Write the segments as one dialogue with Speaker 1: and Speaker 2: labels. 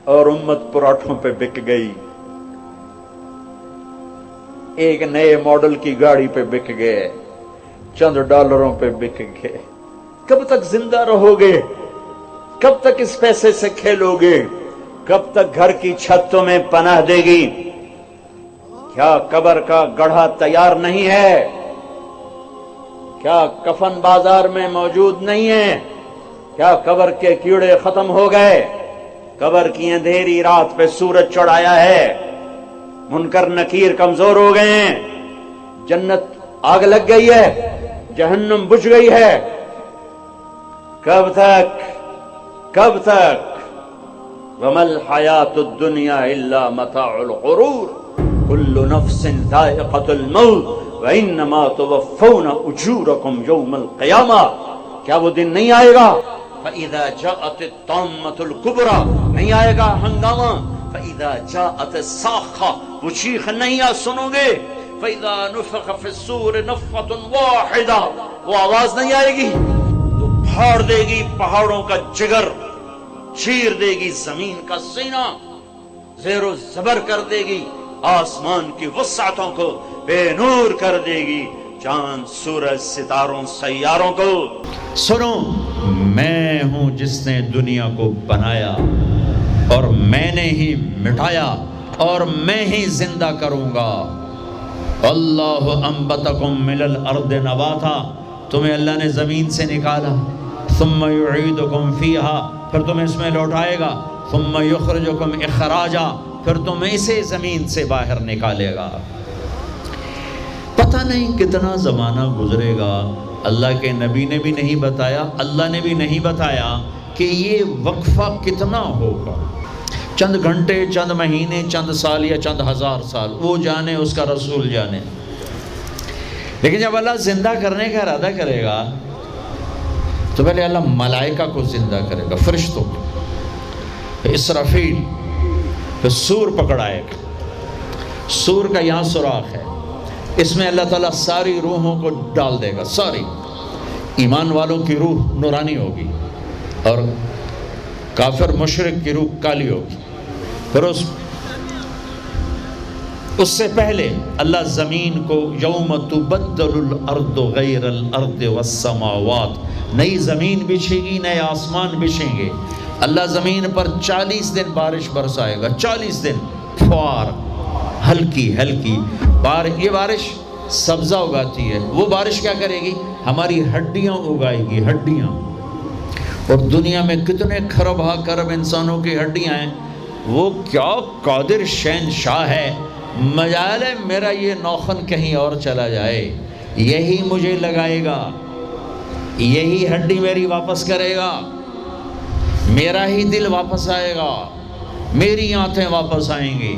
Speaker 1: اور امت پراٹھوں پہ بک گئی، ایک نئے ماڈل کی گاڑی پہ بک گئے، چند ڈالروں پہ بک گئے۔ کب تک زندہ رہو گے؟ کب تک اس پیسے سے کھیلو گے؟ کب تک گھر کی چھت تمہیں پناہ دے گی؟ کیا قبر کا گڑھا تیار نہیں ہے؟ کیا کفن بازار میں موجود نہیں ہے؟ کیا قبر کے کیڑے ختم ہو گئے؟ قبر کی اندھیری رات پہ سورج چڑھایا ہے، منکر نکیر کمزور ہو گئے ہیں، جنت آگ لگ گئی ہے، جہنم بجھ گئی ہے۔ کب تک؟ کب تک؟ وَمَا الْحَيَاةُ الدُّنْيَا إِلَّا مَتَاعُ الْغُرُورِ كُلُّ نَفْسٍ ذَائِقَةُ الْمَوْتِ وَإِنَّمَا تُوَفَّوْنَ أُجُورَكُمْ يَوْمَ الْقِيَامَةِ۔ کیا وہ دن نہیں آئے گا؟ فَإِذَا جَاءَتِ الطَّامَّةُ الْكُبْرَى، نہیں آئے گا ہنگامہ؟ فَإِذَا جَاءَتِ الصَّاخَّةُ، وہ چیخ نہیں سنو گے؟ فَإِذَا نُفِخَ فِي الصُّورِ نَفْخَةٌ وَاحِدَةٌ، وہ آواز نہیں آئے گی تو پھاڑ دے گی پہاڑوں کا جگر، چیر دے گی زمین کا سینہ، زیر و زبر کر دے گی آسمان کی وسعتوں کو، بے نور کر دے گی چاند سورج ستاروں سیاروں کو۔ سنو، میں ہوں جس نے دنیا کو بنایا اور میں نے ہی مٹایا اور میں ہی زندہ کروں گا۔ اللہ انبتکم من الارض نباتا، تمہیں اللہ نے زمین سے نکالا، ثم یعیدکم فیہا، پھر تمہیں اس میں لوٹائے گا، ثم یخرجکم اخراجا، پھر تمہیں اسے زمین سے باہر نکالے گا۔ پتہ نہیں کتنا زمانہ گزرے گا، اللہ کے نبی نے بھی نہیں بتایا، اللہ نے بھی نہیں بتایا کہ یہ وقفہ کتنا ہوگا، چند گھنٹے، چند مہینے، چند سال یا چند ہزار سال، وہ جانے، اس کا رسول جانے۔ لیکن جب اللہ زندہ کرنے کا ارادہ کرے گا تو پہلے اللہ ملائکہ کو زندہ کرے گا، فرشتوں کو، پھر اسرافیل، پھر سور پکڑائے گا۔ سور کا یہاں سوراخ ہے، اس میں اللہ تعالیٰ ساری روحوں کو ڈال دے گا، ساری۔ ایمان والوں کی روح نورانی ہوگی اور کافر مشرک کی روح کالی ہوگی۔ پھر اس سے پہلے اللہ زمین کو یوم تبدل الارض غیر الارض والسماوات، نئی زمین بچھے گی، نئے آسمان بچھیں گے۔ اللہ زمین پر 40 دن بارش برسائے گا، 40 دن فوار، ہلکی ہلکی یہ بارش سبزہ اگاتی ہے، وہ بارش کیا کرے گی؟ ہماری ہڈیاں اگائے گی، ہڈیاں۔ اور دنیا میں کتنے کھرب ہا کرب انسانوں کی ہڈیاں ہیں، وہ کیا قادر شہنشاہ ہے، مجال ہے میرا یہ نوخن کہیں اور چلا جائے، یہی مجھے لگائے گا، یہی ہڈی میری واپس کرے گا، میرا ہی دل واپس آئے گا، میری آنتیں واپس آئیں گی،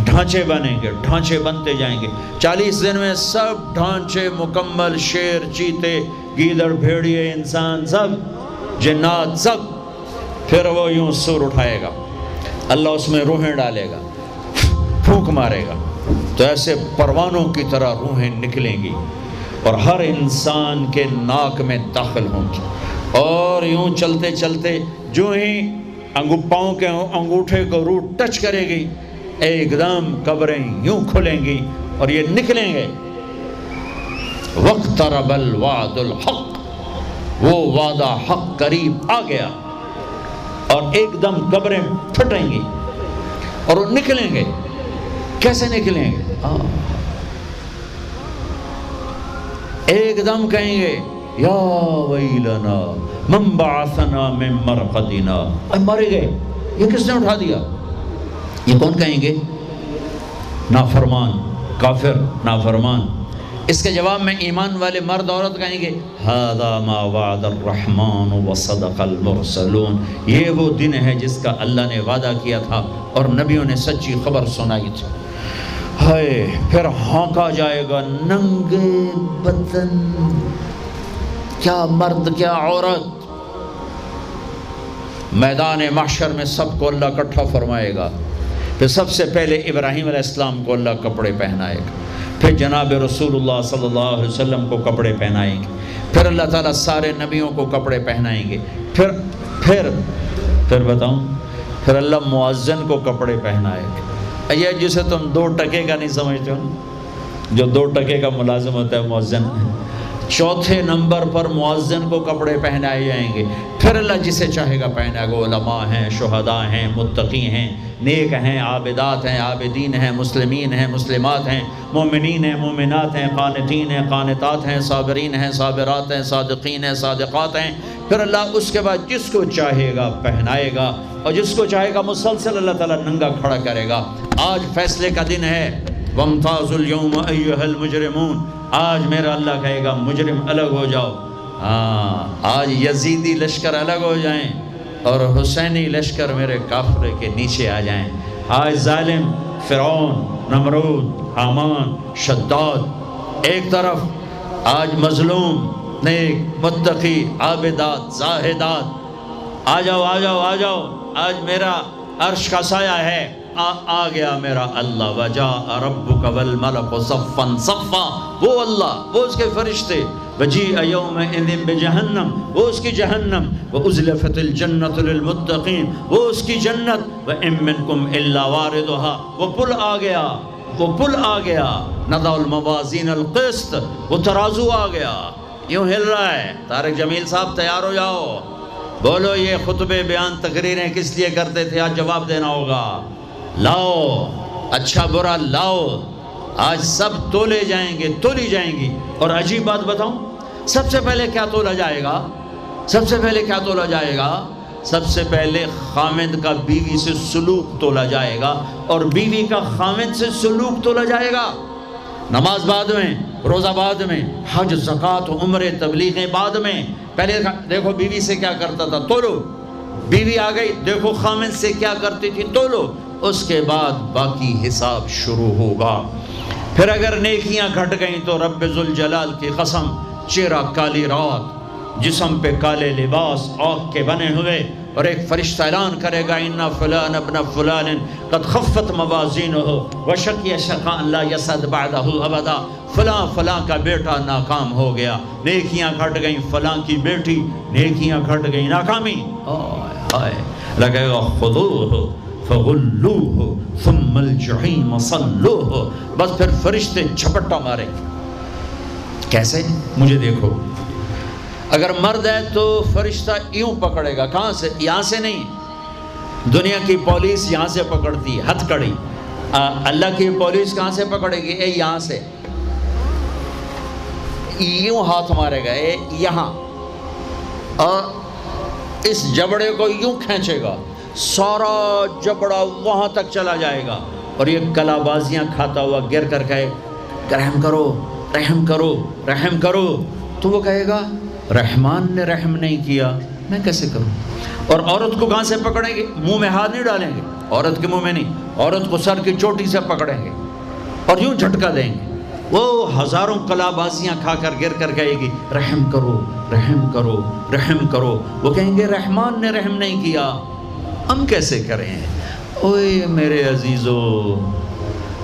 Speaker 1: ڈھانچے بنیں گے، ڈھانچے بنتے جائیں گے۔ 40 دن میں سب ڈھانچے مکمل، شیر، چیتے، گیدڑ، بھیڑیے، انسان، سب جنات، سب۔ پھر وہ یوں سور اٹھائے گا، اللہ اس میں روحیں ڈالے گا، پھونک مارے گا، تو ایسے پروانوں کی طرح روحیں نکلیں گی اور ہر انسان کے ناک میں داخل ہوں گی، اور یوں چلتے چلتے جو ہی پاؤں کے انگوٹھے کو روح ٹچ کرے گی، ایک دم قبریں یوں کھلیں گی اور یہ نکلیں گے۔ وَاقْتَرَبَ الْوَعْدُ الْحَقِّ، وہ وعدہ حق قریب آ گیا، اور ایک دم قبریں پھٹیں گی اور وہ نکلیں گے۔ کیسے نکلیں گے؟ ایک دم کہیں گے یا ویلنا من بعثنا من مرقدنا، مر گئے، یہ کس نے اٹھا دیا؟ یہ کون کہیں گے؟ نافرمان، کافر، نافرمان۔ اس کے جواب میں ایمان والے مرد عورت کہیں گے ھذا ما وعد الرحمن وصدق المرسلون، یہ وہ دن ہے جس کا اللہ نے وعدہ کیا تھا اور نبیوں نے سچی خبر سنائی تھی۔ ہائے، پھر ہانکا جائے گا، ننگے بدن، کیا مرد کیا عورت، میدان محشر میں سب کو اللہ اکٹھا فرمائے گا۔ پھر سب سے پہلے ابراہیم علیہ السلام کو اللہ کپڑے پہنائے گا، پھر جناب رسول اللہ صلی اللہ علیہ وسلم کو کپڑے پہنائیں گے، پھر اللہ تعالیٰ سارے نبیوں کو کپڑے پہنائیں گے، پھر بتاؤں،
Speaker 2: پھر اللہ مؤذن کو کپڑے پہنائے گا. یہ جسے تم 2 ٹکے کا نہیں سمجھتے ہو، جو 2 ٹکے کا ملازم ہوتا ہے مؤذن، 4تھے نمبر پر مؤذن کو کپڑے پہنائے جائیں گے. پھر اللہ جسے چاہے گا پہنائے گا. علماء ہیں، شہداء ہیں، متقی ہیں، نیک ہیں، عابدات ہیں، عابدین ہیں، مسلمین ہیں، مسلمات ہیں، مومنین ہیں، مومنات ہیں، قانتین ہیں، قانتات ہیں، صابرین ہیں، صابرات ہیں، صادقین ہیں، صادقات ہیں. پھر اللہ اس کے بعد جس کو چاہے گا پہنائے گا، اور جس کو چاہے گا مسلسل اللہ تعالیٰ ننگا کھڑا کرے گا. آج فیصلے کا دن ہے. وَامْتَازُوا الْيَوْمَ أَيُّهَا الْمُجْرِمُونَ. آج میرا اللہ کہے گا مجرم الگ ہو جاؤ. آج یزیدی لشکر الگ ہو جائیں اور حسینی لشکر میرے کافرے کے نیچے آ جائیں. آج ظالم فرعون، نمرود، حامان، شداد ایک طرف، آج مظلوم، نیک، متقی، عابدات، زاہدات. آ جاؤ آ جاؤ آ جاؤ. آج میرا عرش کا سایہ ہے. آ گیا میرا اللہ. وجاء ربک والملک صفا صفا. وہ اللہ، وہ اس کے فرشتے. وجیء یومئذ بجہنم، وہ اس کی جہنم. وازلفت الجنۃ للمتقین، وہ اس کی جنت. وان منکم الا واردها، وہ پل آ گیا، وہ پل آ گیا. نضع الموازین القسط، وہ ترازو آ گیا. یوں ہل رہا ہے. طارق جمیل صاحب تیار ہو جاؤ. بولو یہ خطبے بیان تقریریں کس لیے کرتے تھے؟ آج جواب دینا ہوگا. لاؤ اچھا برا لاؤ. آج سب تولے جائیں گے، تولی جائیں گی. اور عجیب بات بتاؤں، سب سے پہلے کیا تولا جائے گا؟ سب سے پہلے کیا تولا جائے گا؟ سب سے پہلے خامند کا بیوی سے سلوک تولا جائے گا، اور بیوی کا خامند سے سلوک تولا جائے گا. نماز بعد میں، روزہ بعد میں، حج، زکوٰۃ، عمرے، تبلیغیں بعد میں. پہلے دیکھو بیوی سے کیا کرتا تھا، تولو. بیوی آ گئی، دیکھو خامند سے کیا کرتی تھی، تولو. اس کے بعد باقی حساب شروع ہوگا. پھر اگر نیکیاں گھٹ گئیں تو رب ذوالجلال کی قسم، چہرہ کالی رات، جسم پہ کالے لباس، آگ کے بنے ہوئے، اور ایک فرشتہ اعلان کرے گا ان فلان ابن فلان قد خفت موازینہ وشقی شقاء لا یسعد بعدہ ابدا. فلاں فلاں کا بیٹا ناکام ہو گیا. نیکیاں گھٹ گئیں، فلاں کی بیٹی نیکیاں گھٹ گئیں، ناکامی. لگے گا خذوہ فغلوہ ثم الجحیم صلوہ. بس پھر فرشتے جھپٹا مارے. کیسے؟ مجھے دیکھو. اگر مرد ہے تو فرشتہ یوں پکڑے گا. کہاں سے؟ یہاں سے نہیں. دنیا کی پولیس یہاں سے پکڑتی ہے، ہتھ کڑی. اللہ کی پولیس کہاں سے پکڑے گی؟ اے یہاں سے. یوں ہاتھ مارے گا، اے یہاں، اور اس جبڑے کو یوں کھینچے گا. سارا جبڑا وہاں تک چلا جائے گا، اور یہ کلا بازیاں کھاتا ہوا گر کر کہے رحم کرو رحم کرو رحم کرو. تو وہ کہے گا رحمان نے رحم نہیں کیا، میں کیسے کروں؟ اور عورت کو کہاں سے پکڑیں گے؟ منہ میں ہاتھ نہیں ڈالیں گے، عورت کے منہ میں نہیں. عورت کو سر کی چوٹی سے پکڑیں گے اور یوں جھٹکا دیں گے. وہ ہزاروں کلا بازیاں کھا کر گر کر کہے گی رحم کرو رحم کرو رحم کرو. وہ کہیں گے رحمان نے رحم نہیں کیا، ہم کیسے کریں؟ اوے میرے عزیزو،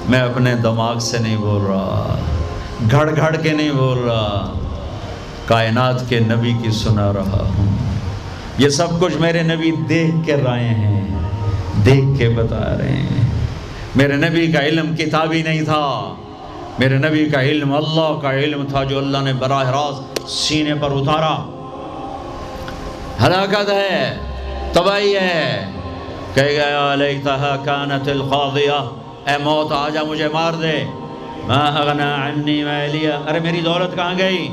Speaker 2: میں اپنے دماغ سے نہیں بول رہا، گھڑ گھڑ کے نہیں بول رہا، کائنات کے نبی کی سنا رہا ہوں. یہ سب کچھ میرے نبی دیکھ کے رائے ہیں، دیکھ کے بتا رہے ہیں. میرے نبی کا علم کتابی نہیں تھا، میرے نبی کا علم اللہ کا علم تھا جو اللہ نے براہ راست سینے پر اتارا. ہلاکت ہے، تباہی ہے. کہے گا یا لیتہا کانت القاضیہ، اے موت آجا مجھے مار دے. ما اغنا عنی مالیہ، ارے میری دولت کہاں گئی؟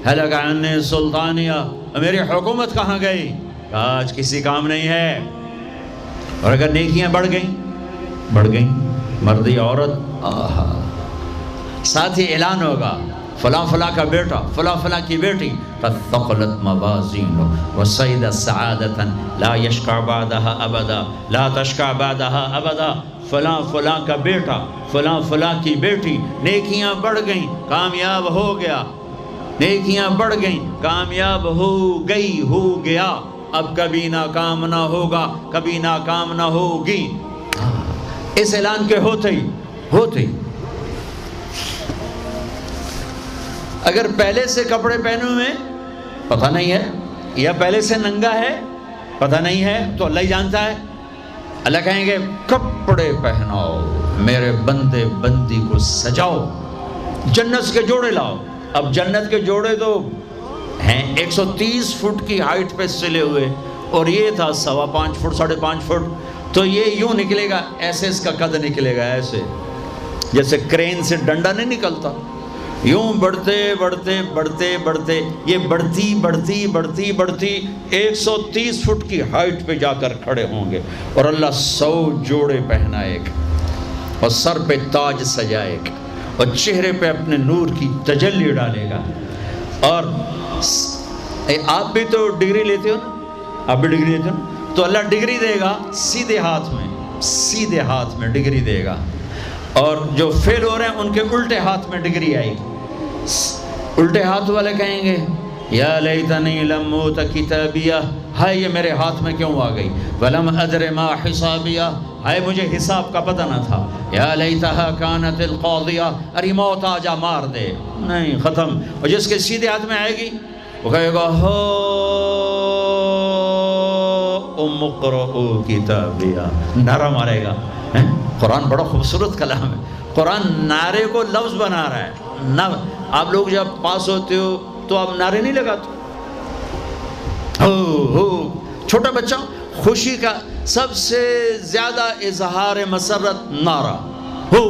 Speaker 2: ہلک عنی سلطانیہ، میری حکومت کہاں گئی؟ آج کسی کام نہیں ہے. اور اگر نیکیاں بڑھ گئیں، مردی عورت، آہا، ساتھ ہی اعلان ہوگا فلاں فلاں کا بیٹا، فلاں فلاں کی بیٹی، قد ثقلت موازینہ وصید سعادتا لا یشقع بعدها ابدا، لا تشقع بعدها ابدا. فلاں فلاں کا بیٹا، فلاں فلاں کی بیٹی، نیکیاں بڑھ گئیں، کامیاب ہو گیا. نیکیاں بڑھ گئیں، کامیاب ہو گئی، ہو گیا. اب کبھی ناکام نہ ہوگا، کبھی ناکام نہ ہوگی. اس اعلان کے ہوتے ہی اگر پہلے سے کپڑے پہنے ہوئے پتہ نہیں ہے، یا پہلے سے ننگا ہے پتہ نہیں ہے، تو اللہ ہی جانتا ہے. اللہ کہیں گے کپڑے پہناؤ، میرے بندے بندی کو سجاؤ، جنت کے جوڑے لاؤ۔ اب جنت کے جوڑے تو ہیں 130 فٹ کی ہائٹ پہ سلے ہوئے، اور یہ تھا 5.25 فٹ 5.5 فٹ، تو یہ یوں نکلے گا، ایسے اس کا قد نکلے گا، ایسے جیسے کرین سے ڈنڈا نہیں نکلتا، یوں بڑھتے بڑھتے بڑھتے بڑھتے یہ بڑھتی بڑھتی بڑھتی بڑھتی 130 فٹ کی ہائٹ پہ جا کر کھڑے ہوں گے، اور اللہ 100 جوڑے پہنائے گا، اور سر پہ تاج سجائے گا، اور چہرے پہ اپنے نور کی تجلی ڈالے گا۔ اور آپ بھی تو ڈگری لیتے ہو نا، آپ بھی ڈگری لیتے ہو نا، تو اللہ ڈگری دے گا سیدھے ہاتھ میں ڈگری دے گا، اور جو فیل ہو رہے ہیں ان کے الٹے ہاتھ میں ڈگری آئے گی۔ الٹے ہاتھ والے کہیں گے یا لیتنی لم اوت کتابیہ، ہائے یہ میرے ہاتھ میں کیوں آ گئی، ولم ادر ما حسابیہ، ہائے مجھے حساب کا پتہ نہ تھا، یا لیتہا کانت القاضیہ، ارے موت آ جا مار دے، نہیں ختم۔ اور جس کے سیدھے ہاتھ میں آئے گی وہ کہے گا ہو ام اقرؤ کتابیہ، نعرہ مارے گا۔ قرآن بڑا خوبصورت کلام ہے، قرآن نعرے کو لفظ بنا رہا ہے۔ آپ لوگ جب پاس ہوتے ہو تو آپ نعرے نہیں لگاتے، ہو چھوٹا بچہ خوشی کا سب سے زیادہ اظہار مسرت نعرہ، ہو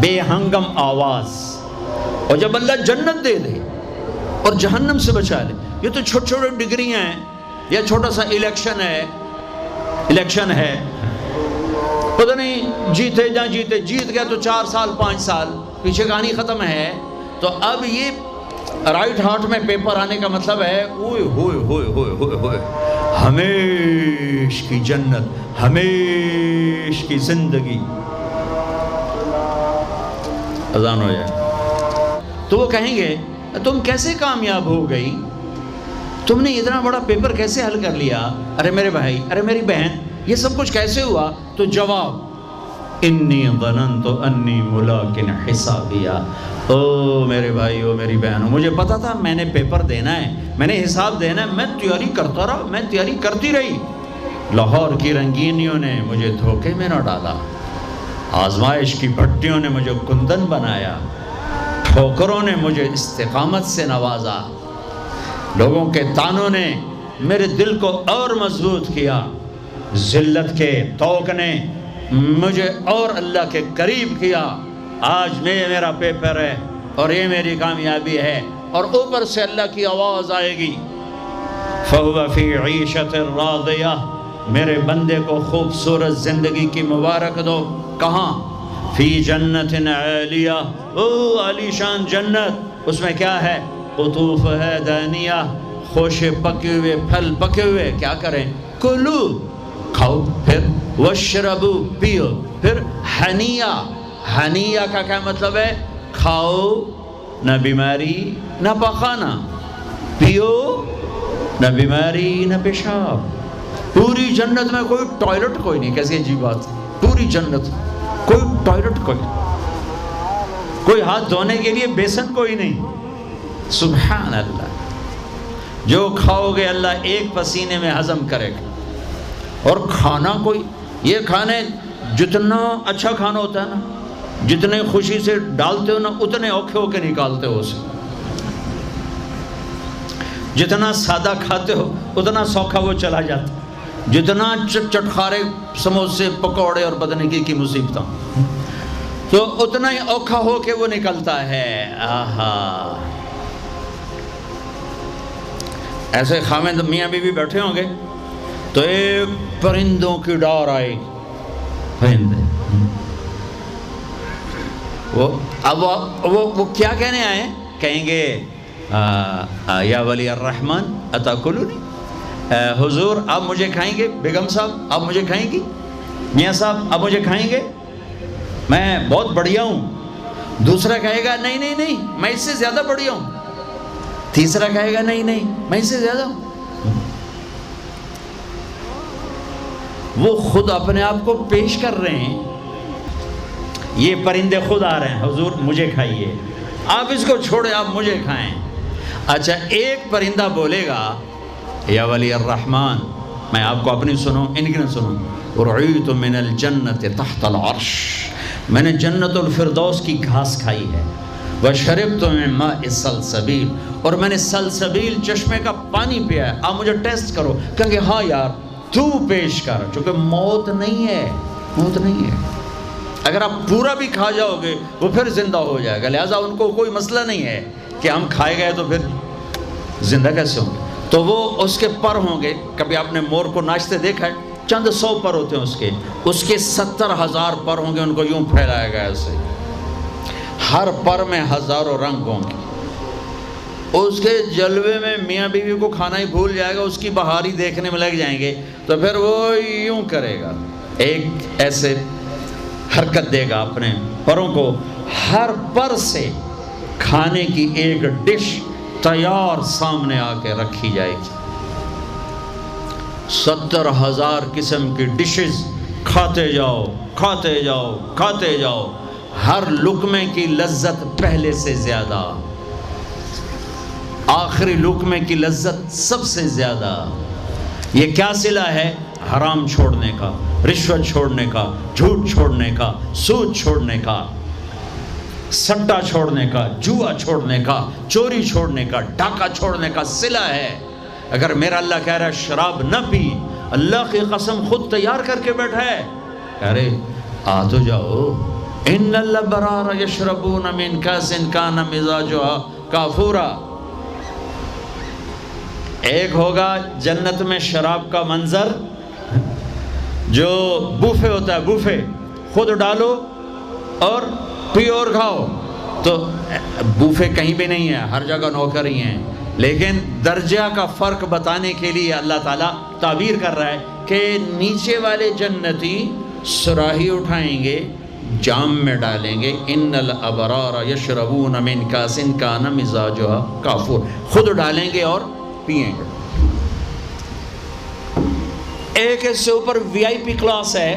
Speaker 2: بے ہنگم آواز۔ اور جب اللہ جنت دے دے اور جہنم سے بچا لے، یہ تو چھوٹے چھوٹے ڈگریاں ہیں، یا چھوٹا سا الیکشن ہے، پتہ نہیں جیتے جا جیتے، جیت گیا تو 4 سال 5 سال پیچھے کہانی ختم ہے۔ تو اب یہ رائٹ ہارٹ میں پیپر آنے کا مطلب ہے اوئے ہوئے ہوئے ہوئے ہوئے ہوئے ہمیش کی جنت، ہمیش کی زندگی۔ اذان ہو جائے تو وہ کہیں گے تم کیسے کامیاب ہو گئی، تم نے اتنا بڑا پیپر کیسے حل کر لیا، ارے میرے بھائی، ارے میری بہن، یہ سب کچھ کیسے ہوا؟ تو جواب انی ظننت انی ملاق حسابیہ، او میرے بھائی، او میری بہنوں، مجھے پتا تھا میں نے پیپر دینا ہے، میں نے حساب دینا ہے، میں تیاری کرتا رہا، میں تیاری کرتی رہی۔ لاہور کی رنگینیوں نے مجھے دھوکے میں نہ ڈالا، آزمائش کی بھٹیوں نے مجھے کندن بنایا، ٹھوکروں نے مجھے استقامت سے نوازا، لوگوں کے تانوں نے میرے دل کو اور مضبوط کیا، ذلت کے طوق نے مجھے اور اللہ کے قریب کیا۔ آج میرا پیپر ہے اور یہ میری کامیابی ہے، اور اوپر سے اللہ کی آواز آئے گی فَهُوَ فِي عِيشَةٍ رَاضِيَةٍ، میرے بندے کو خوبصورت زندگی کی مبارک دو۔ کہاں؟ فی جنت عالیہ، او عالی شان جنت، اس میں کیا ہے؟ قطوف ہے دانیہ، خوشے پکے ہوئے، پھل پکے ہوئے، کیا کریں؟ کلو، کھاؤ، پھر وشربو، پیو، پھر ہنیہ، ہنیہ کا کیا مطلب ہے؟ کھاؤ، نہ بیماری نہ پخانہ، پیو، نہ بیماری نہ پیشاب۔ پوری جنت میں کوئی ٹوائلٹ کوئی نہیں، کیسی عجیب بات، پوری جنت کوئی ٹوائلٹ کوئی ہاتھ دھونے کے لیے بیسن کوئی نہیں۔ سبحان اللہ، جو کھاؤ گے اللہ ایک پسینے میں ہضم کرے گا۔ اور کھانا کوئی، یہ کھانے جتنا اچھا کھانا ہوتا ہے نا، جتنے خوشی سے ڈالتے ہو نا، اتنے اوکھے ہو کے نکالتے ہو اسے، جتنا سادہ کھاتے ہو اتنا سوکھا وہ چلا جاتا، جتنا چٹخارے سموسے پکوڑے اور بدنگی کی مصیبتیں تو اتنا ہی اوکھا ہو کے وہ نکلتا ہے۔ آہا، ایسے خامد میاں بیوی بیٹھے ہوں گے تو ایک پرندوں کی ڈار آئے، پرندے وہ کیا کہنے آئے؟ کہیں گے یا ولی الرحمن اتاکلونی، حضور آپ مجھے کھائیں گے، بیگم صاحب آپ مجھے کھائیں گی، میاں صاحب آپ مجھے کھائیں گے، میں بہت بڑھیا ہوں۔ دوسرا کہے گا نہیں نہیں نہیں، میں اس سے زیادہ بڑھیا ہوں۔ تیسرا کہے گا نہیں نہیں، میں اس سے زیادہ ہوں۔ وہ خود اپنے آپ کو پیش کر رہے ہیں، یہ پرندے خود آ رہے ہیں، حضور مجھے کھائیے، آپ اس کو چھوڑیں، آپ مجھے کھائیں۔ اچھا، ایک پرندہ بولے گا یا ولی الرحمن میں آپ کو اپنی سنوں ان کی نہ سنوں. رعیت من الجنت تحت العرش، میں نے جنت الفردوس کی گھاس کھائی ہے. وشربت من ماء السلسبیل، اور میں نے سلسبیل چشمے کا پانی پیا ہے. آپ مجھے ٹیسٹ کرو. کہیں گے ہاں یار تو پیش کر، چونکہ موت نہیں ہے، موت نہیں ہے. اگر آپ پورا بھی کھا جاؤ گے وہ پھر زندہ ہو جائے گا. لہٰذا ان کو کوئی مسئلہ نہیں ہے کہ ہم کھائے گئے تو پھر زندہ کیسے ہوں گے. تو وہ اس کے پر ہوں گے. کبھی آپ نے مور کو ناچتے دیکھا ہے؟ چند 100 پر ہوتے ہیں اس کے 70,000 پر ہوں گے. ان کو یوں پھیلایا گیا ایسے، ہر پر میں ہزاروں رنگ ہوں گے. اس کے جلوے میں میاں بیوی کو کھانا ہی بھول جائے گا، اس کی بہاری دیکھنے میں لگ جائیں گے. تو پھر وہ یوں کرے گا، ایک ایسے حرکت دے گا اپنے پروں کو. ہر پر سے کھانے کی ایک ڈش تیار سامنے آ کے رکھی جائے گی. 70,000 قسم کی ڈشز. کھاتے جاؤ کھاتے جاؤ کھاتے جاؤ. ہر لقمے کی لذت پہلے سے زیادہ، آخری لقمے کی لذت سب سے زیادہ. یہ کیا صلہ ہے؟ حرام چھوڑنے کا، رشوت چھوڑنے کا، جھوٹ چھوڑنے کا، سود چھوڑنے کا، سٹا چھوڑنے کا، جوا چھوڑنے کا، چوری چھوڑنے کا، ڈاکہ چھوڑنے کا صلہ ہے. اگر میرا اللہ کہہ رہا ہے شراب نہ پی، اللہ کی قسم خود تیار کر کے بیٹھا ہے. ارے آ تو جاؤ. ان الابرار یشربون من کاس کان مزاجها کافورا. ایک ہوگا جنت میں شراب کا منظر جو بوفے ہوتا ہے، بوفے خود ڈالو اور پیو اور کھاؤ. تو بوفے کہیں بھی نہیں ہے، ہر جگہ نوکر ہی ہیں. لیکن درجہ کا فرق بتانے کے لیے اللہ تعالیٰ تعبیر کر رہا ہے کہ نیچے والے جنتی سراہی اٹھائیں گے، جام میں ڈالیں گے. ان الابرار یشربون من کاس کان مزاجها کافور. خود ڈالیں گے اور پیئیں گے. ایک اس سے اوپر وی آئی پی کلاس ہے،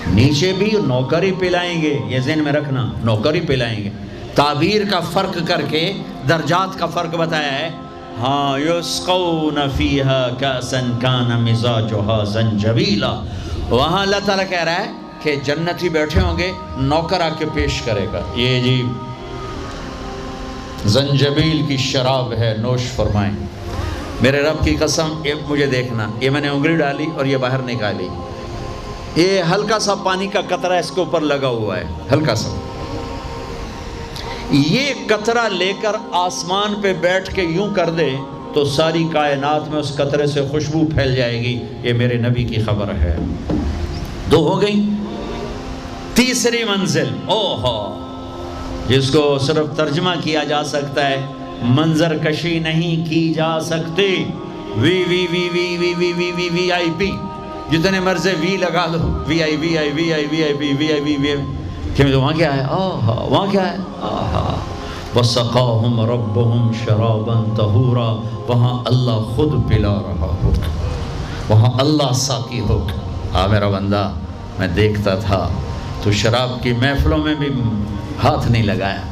Speaker 2: نیچے بھی نوکری پلائیں گے. یہ ذہن میں رکھنا، نوکری پلائیں گے. تعبیر کا فرق کر کے درجات کا فرق بتایا ہے. ہاں یسقون فیہا کاسا کان مزاجها زنجبیلا. وہاں اللہ تعالیٰ کہہ رہا ہے کہ جنتی بیٹھے ہوں گے، نوکر آ کے پیش کرے گا، یہ جی زنجبیل کی شراب ہے، نوش فرمائیں. میرے رب کی قسم، یہ مجھے دیکھنا، یہ میں نے انگلی ڈالی اور یہ باہر نکالی. یہ ہلکا سا پانی کا قطرہ اس کے اوپر لگا ہوا ہے، ہلکا سا. یہ قطرہ لے کر آسمان پہ بیٹھ کے یوں کر دے تو ساری کائنات میں اس قطرے سے خوشبو پھیل جائے گی. یہ میرے نبی کی خبر ہے. 2 ہو گئی. تیسری منزل، اوہو، جس کو صرف ترجمہ کیا جا سکتا ہے، منظر کشی نہیں کی جا سکتی. وی وی وی وی وی وی وی وی وی آئی پی، جتنے مرضی وی لگا دو، وی آئی وی آئی وی آئی وی آئی پی وی آئی وی وی. وہاں کیا ہے؟ آہا، وہاں کیا ہے؟ آہا. وَسَقَاهُمْ رَبُّهُمْ شَرَابًا طَهُورًا. وہاں اللہ خود پلا رہا ہوگا، وہاں اللہ ساقی ہوگا. ہاں میرا بندہ، میں دیکھتا تھا تو شراب کی محفلوں میں بھی ہاتھ نہیں لگایا،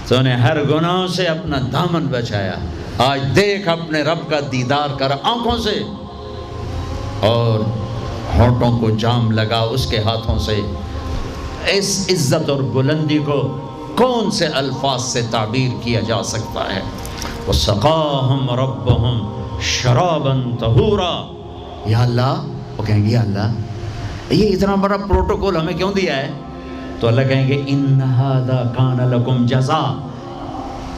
Speaker 2: تو نے ہر گناہ سے اپنا دامن بچایا. آج دیکھ اپنے رب کا دیدار کر آنکھوں سے، اور ہونٹوں کو جام لگا اس کے ہاتھوں سے. اس عزت اور بلندی کو کون سے الفاظ سے تعبیر کیا جا سکتا ہے؟ وَسَقَاهُمْ رَبُّهُمْ شَرَابًا طَهُورًا. یا اللہ، وہ کہیں گے یا اللہ یہ اتنا بڑا پروٹوکول ہمیں کیوں دیا ہے؟ تو اللہ کہیں گے اِنَّ هَذَا كَانَ لَكُمْ جَزَاءً.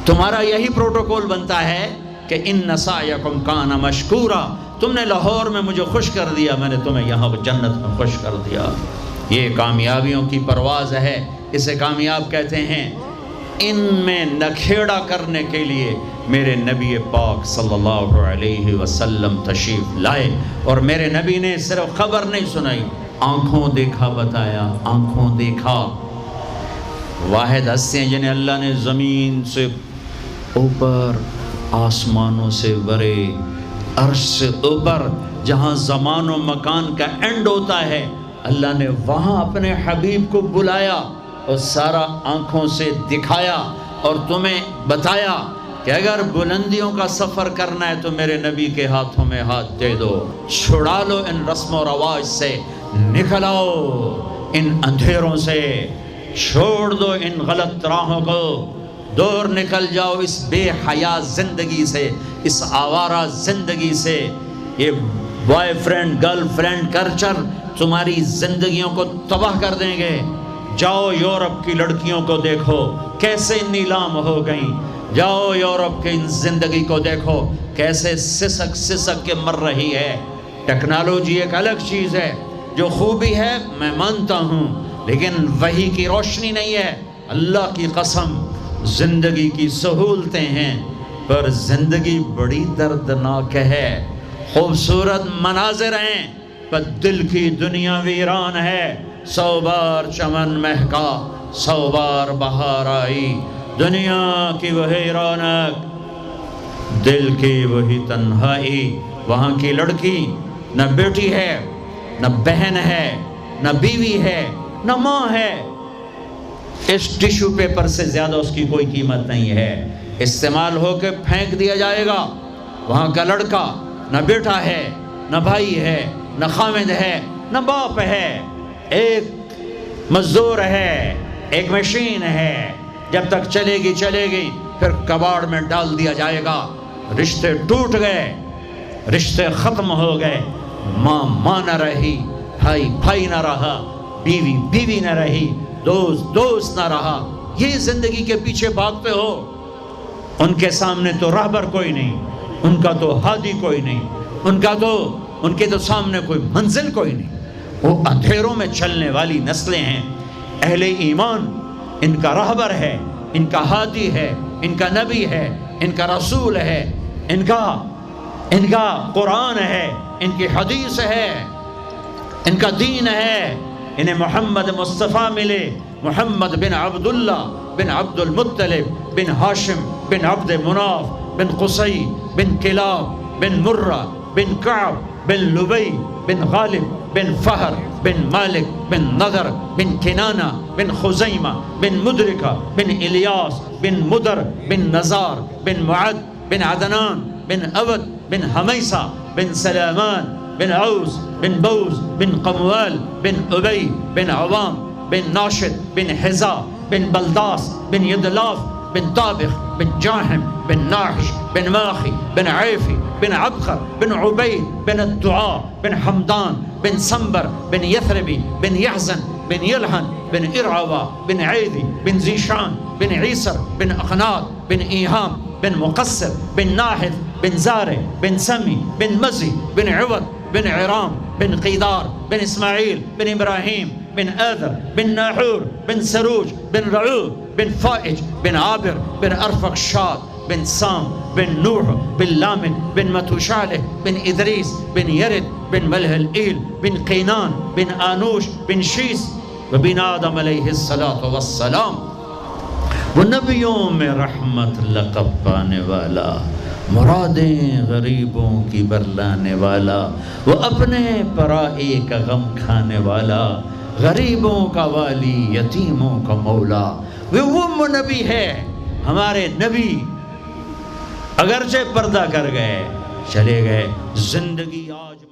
Speaker 2: تمہارا یہی پروٹوکول بنتا ہے کہ اِنَّ سَعْيَكُمْ كَانَ مَشْكُورًا. تم نے لاہور میں مجھے خوش کر دیا، میں نے تمہیں یہاں جنت میں خوش کر دیا. یہ کامیابیوں کی پرواز ہے، اسے کامیاب کہتے ہیں. ان میں نکھیڑا کرنے کے لیے میرے نبی پاک صلی اللہ علیہ وسلم تشریف لائے، اور میرے نبی نے صرف خبر نہیں سنائی، آنکھوں دیکھا بتایا. آنکھوں دیکھا. واحد ہستی ہیں جنہیں اللہ نے زمین سے اوپر، آسمانوں سے ورے، عرش سے اوپر، جہاں زمان و مکان کا اینڈ ہوتا ہے، اللہ نے وہاں اپنے حبیب کو بلایا اور سارا آنکھوں سے دکھایا اور تمہیں بتایا کہ اگر بلندیوں کا سفر کرنا ہے تو میرے نبی کے ہاتھوں میں ہاتھ دے دو، چھڑا لو ان رسم و رواج سے، نکل آؤ ان اندھیروں سے، چھوڑ دو ان غلط راہوں کو، دور نکل جاؤ اس بے حیا زندگی سے، اس آوارہ زندگی سے۔ یہ boy friend girl friend culture تمہاری زندگیوں کو تباہ کر دیں گے۔ جاؤ یورپ کی لڑکیوں کو دیکھو کیسے نیلام ہو گئیں، جاؤ یورپ کی زندگی کو دیکھو کیسے سسک سسک کے مر رہی ہے۔ ٹیکنالوجی ایک الگ چیز ہے، جو خوبی ہے میں مانتا ہوں، لیکن وحی کی روشنی نہیں ہے۔ اللہ کی قسم زندگی کی سہولتیں ہیں، پر زندگی بڑی دردناک ہے۔ خوبصورت مناظر ہیں پر دل کی دنیا ویران ہے۔ 100 بار چمن مہکا 100 بار بہار آئی، دنیا کی وہی رونق دل کی وہی تنہائی۔ وہاں کی لڑکی نہ بیٹی ہے، نہ بہن ہے، نہ بیوی ہے، نہ ماں ہے، اس ٹیشو پیپر سے زیادہ اس کی کوئی قیمت نہیں ہے، استعمال ہو کے پھینک دیا جائے گا۔ وہاں کا لڑکا نہ بیٹا ہے، نہ بھائی ہے، نہ خامد ہے، نہ باپ ہے، ایک مزدور ہے، ایک مشین ہے، جب تک چلے گی پھر کباڑ میں ڈال دیا جائے گا۔ رشتے ٹوٹ گئے، رشتے ختم ہو گئے، ماں نہ رہی، بھائی نہ رہا، بیوی نہ رہی، دوست نہ رہا۔ یہ زندگی کے پیچھے بھاگتے ہو، ان کے سامنے تو راہبر کوئی نہیں، ان کا تو ہادی کوئی نہیں، ان کے تو سامنے کوئی منزل کوئی نہیں، وہ اندھیروں میں چلنے والی نسلیں ہیں۔ اہل ایمان ان کا راہبر ہے، ان کا ہادی ہے، ان کا نبی ہے، ان کا رسول ہے، ان کا قرآن ہے، ان کی حدیث ہے، ان کا دین ہے۔ انہیں محمد مصطفیٰ ملے، محمد بن عبداللہ بن عبد المطلب بن ہاشم بن عبد مناف بن قصی بن کلاب بن مرہ بن کعب بن لبی بن غالب بن فہر بن مالک بن نضر بن کنانہ بن خزیمہ بن مدرکہ بن الیاس بن مدر بن نزار بن معد بن عدنان بن عبد بن حمیسہ بن سلامان بن عوز بن بوز بن قموال بن ابی بن عوام بن ناشد بن حزا بن بلداس بن یدلاف بن طابخ بن جاحم بن ناحش بن ماخی بن عیفی بن عبقر بن عبید بن الدعاء بن حمدان بن سنبر بن یثربی بن یحزن بن یلحن بن ارعوا بن عیدی بن زیشان بن عیسر بن اخناط بن ایہام بن مقصر بن ناحث بن زارع بن سمی بن مزی بن عوض بن عرام بن قیدار بن اسماعیل بن ابراہیم بن آذر بن ناحور بن سروج بن رعوب بن فائج بن عابر بن ارفقشاد بن سام بن نوح بن لامن بن متوشالح بن ادریس بن یرد بن ملح الایل بن قینان بن آنوش بن شیس وبن آدم علیہ السلام۔ وہ نبیوں میں رحمت لقب پانے والا، مرادیں غریبوں کی برلانے والا، وہ اپنے پرائی کا غم کھانے والا، غریبوں کا والی، یتیموں کا مولا، وہ نبی ہے۔ ہمارے نبی اگرچہ پردہ کر گئے، چلے گئے، زندگی آج